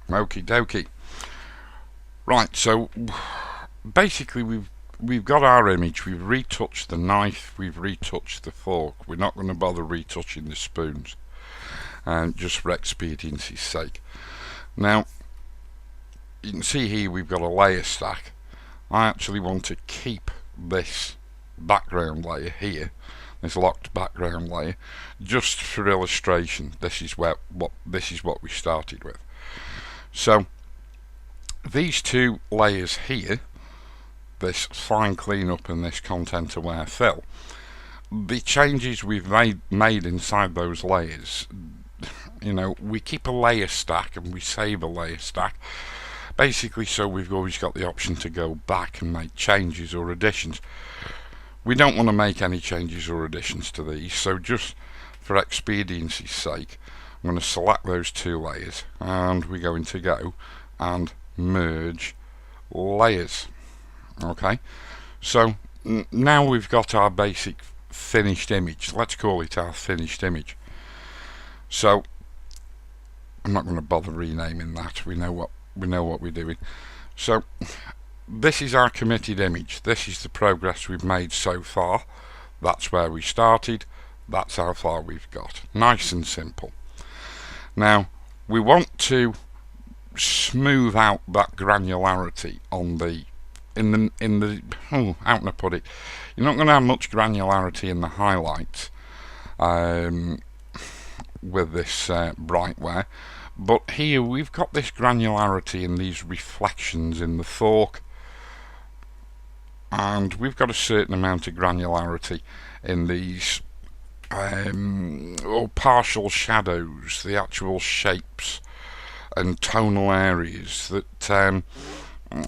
Okie dokie. Right, so basically we've got our image, we've retouched the knife, we've retouched the fork. We're not going to bother retouching the spoons, just for expediency's sake. Now, you can see here we've got a layer stack. I actually want to keep this background layer here, this locked background layer, just for illustration. This is what we started with. So these two layers here, this fine cleanup and this content aware fill, the changes we've made inside those layers, you know, we keep a layer stack and we save a layer stack, basically so we've always got the option to go back and make changes or additions. We don't want to make any changes or additions to these, so just for expediency's sake, I'm going to select those two layers and we're going to go and merge layers. Okay, so now we've got our basic finished image. Let's call it our finished image. So I'm not going to bother renaming that. We know what we're doing. So this is our committed image. This is the progress we've made so far. That's where we started. That's how far we've got. Nice and simple. Now we want to smooth out that granularity on the how can I put it? You're not going to have much granularity in the highlights with this brightware, but here we've got this granularity in these reflections in the fork, and we've got a certain amount of granularity in these partial shadows, the actual shapes and tonal areas that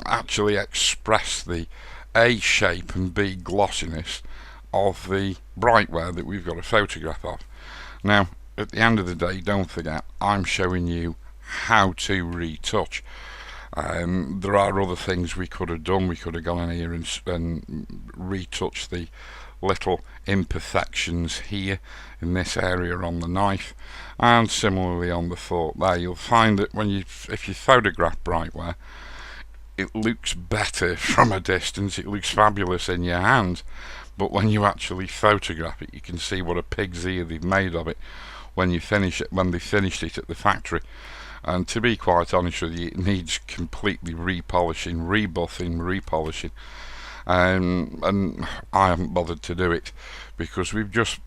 actually express the A shape and B glossiness of the brightware that we've got a photograph of. Now at the end of the day, don't forget, I'm showing you how to retouch. There are other things we could have done. We could have gone in here and retouched the little imperfections here in this area on the knife, and similarly on the fork there. You'll find that if you photograph brightware, it looks better from a distance, it looks fabulous in your hand, but when you actually photograph it, you can see what a pig's ear they've made of it when you finish it, when they finished it at the factory. And to be quite honest with you, it needs completely repolishing, rebuffing, repolishing, and I haven't bothered to do it because we've just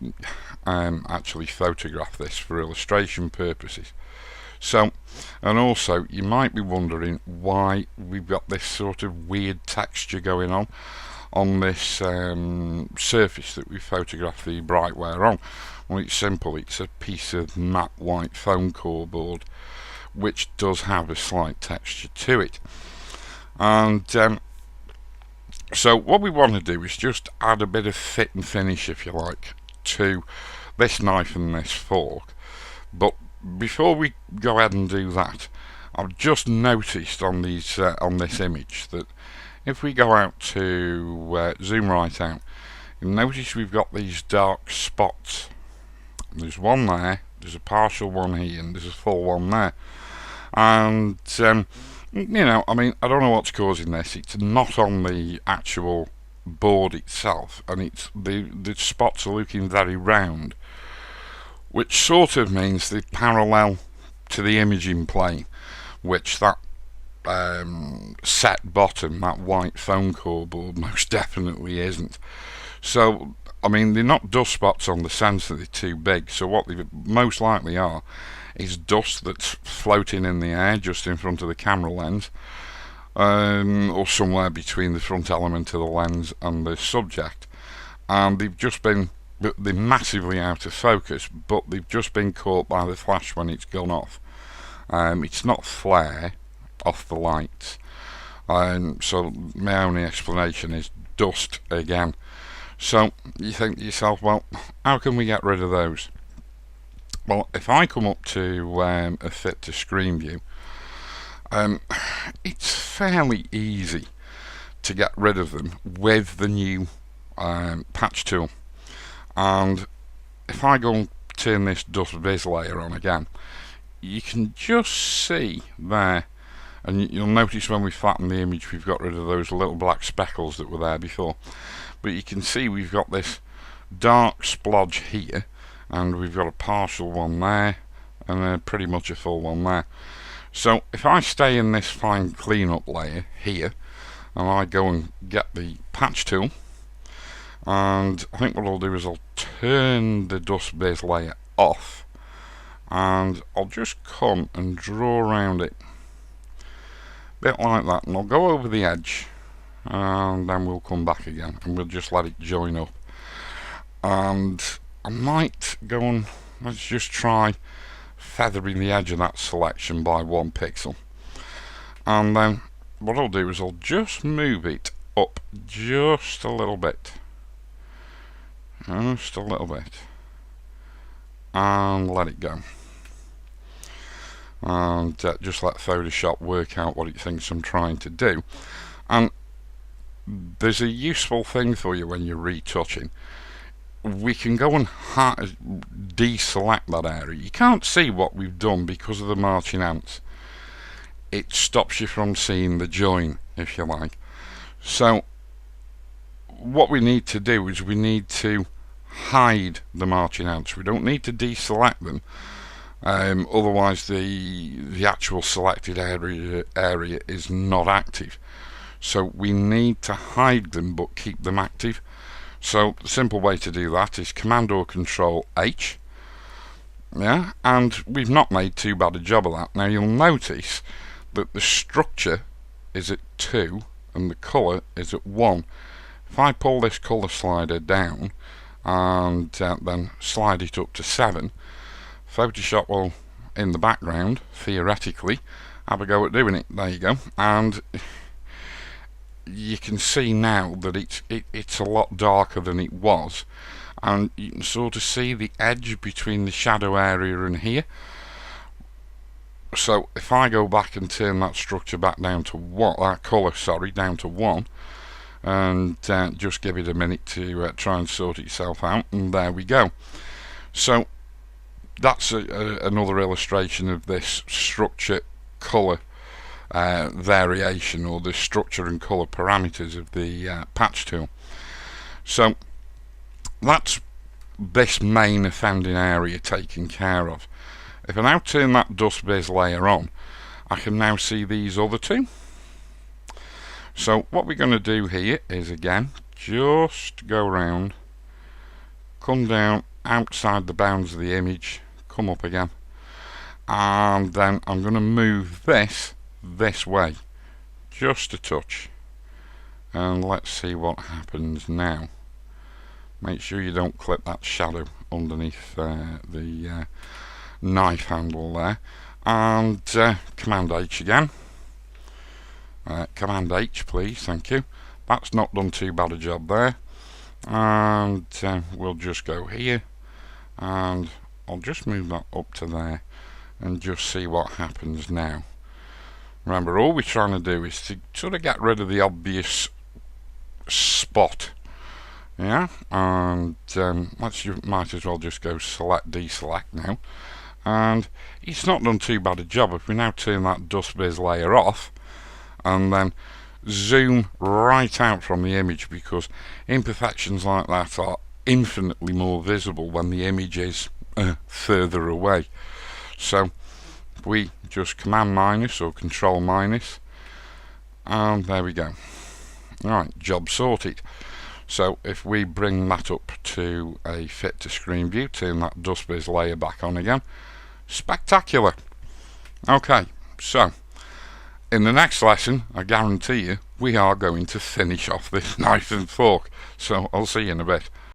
actually photographed this for illustration purposes. So, and also you might be wondering why we've got this sort of weird texture going on this surface that we photographed the brightware on. Well, it's simple. It's a piece of matte white foam core board which does have a slight texture to it, and so what we want to do is just add a bit of fit and finish, if you like, to this knife and this fork. But before we go ahead and do that, I've just noticed on these on this image that if we go out to zoom right out, you'll notice we've got these dark spots. There's one there, there's a partial one here, and there's a full one there. And you know, I mean, I don't know what's causing this. It's not on the actual board itself, and it's the spots are looking very round, which sort of means they're parallel to the imaging plane, which that set bottom, that white foam core board, most definitely isn't. So I mean, they're not dust spots on the sensor, they're too big, so what they most likely are is dust that's floating in the air just in front of the camera lens, or somewhere between the front element of the lens and the subject, and they're massively out of focus, but they've just been caught by the flash when it's gone off. It's not flare off the lights, so my only explanation is dust again. So you think to yourself, well, how can we get rid of those? Well, if I come up to a fit to screen view, it's fairly easy to get rid of them with the new patch tool. And if I go and turn this dust vis layer on again, you can just see there, and you'll notice when we flatten the image we've got rid of those little black speckles that were there before, but you can see we've got this dark splodge here, and we've got a partial one there, and pretty much a full one there. So if I stay in this fine cleanup layer here, and I go and get the patch tool, and I think what I'll do is I'll turn the dust base layer off, and I'll just come and draw around it a bit like that, and I'll go over the edge, and then we'll come back again and we'll just let it join up. And I might go and let's just try feathering the edge of that selection by 1 pixel, and then what I'll do is I'll just move it up just a little bit, and let it go, and just let Photoshop work out what it thinks I'm trying to do. And there's a useful thing for you when you're retouching. We can go and deselect that area. You can't see what we've done because of the marching ants. It stops you from seeing the join, if you like. So what we need to do is we need to hide the marching ants. We don't need to deselect them, otherwise the actual selected area is not active. So we need to hide them but keep them active. So the simple way to do that is Command or Control H. Yeah, and we've not made too bad a job of that. Now you'll notice that the structure is at 2 and the colour is at 1. If I pull this colour slider down and then slide it up to 7, Photoshop will, in the background, theoretically, have a go at doing it. There you go. And you can see now that it's a lot darker than it was, and you can sort of see the edge between the shadow area and here. So if I go back and turn that structure back down to 1, that colour, sorry, down to 1, and just give it a minute to try and sort itself out, and there we go. So that's another illustration of this structure colour variation, or the structure and colour parameters of the patch tool. So that's this main offending area taken care of. If I now turn that dust base layer on, I can now see these other two. So what we're going to do here is, again, just go around, come down outside the bounds of the image, come up again, and then I'm going to move this way just a touch, and let's see what happens now. Make sure you don't clip that shadow underneath the knife handle there, and Command H again. Command H, please, thank you. That's not done too bad a job there, and we'll just go here, and I'll just move that up to there and just see what happens now. Remember, all we're trying to do is to sort of get rid of the obvious spot, yeah, and you might as well just go select, deselect now, and it's not done too bad a job. If we now turn that dust base layer off and then zoom right out from the image, because imperfections like that are infinitely more visible when the image is further away. So we just Command minus or Control minus, and there we go. Alright, job sorted. So if we bring that up to a fit to screen view, turn that dust base layer back on again, spectacular. Okay, so in the next lesson, I guarantee you, we are going to finish off this knife and fork. So I'll see you in a bit.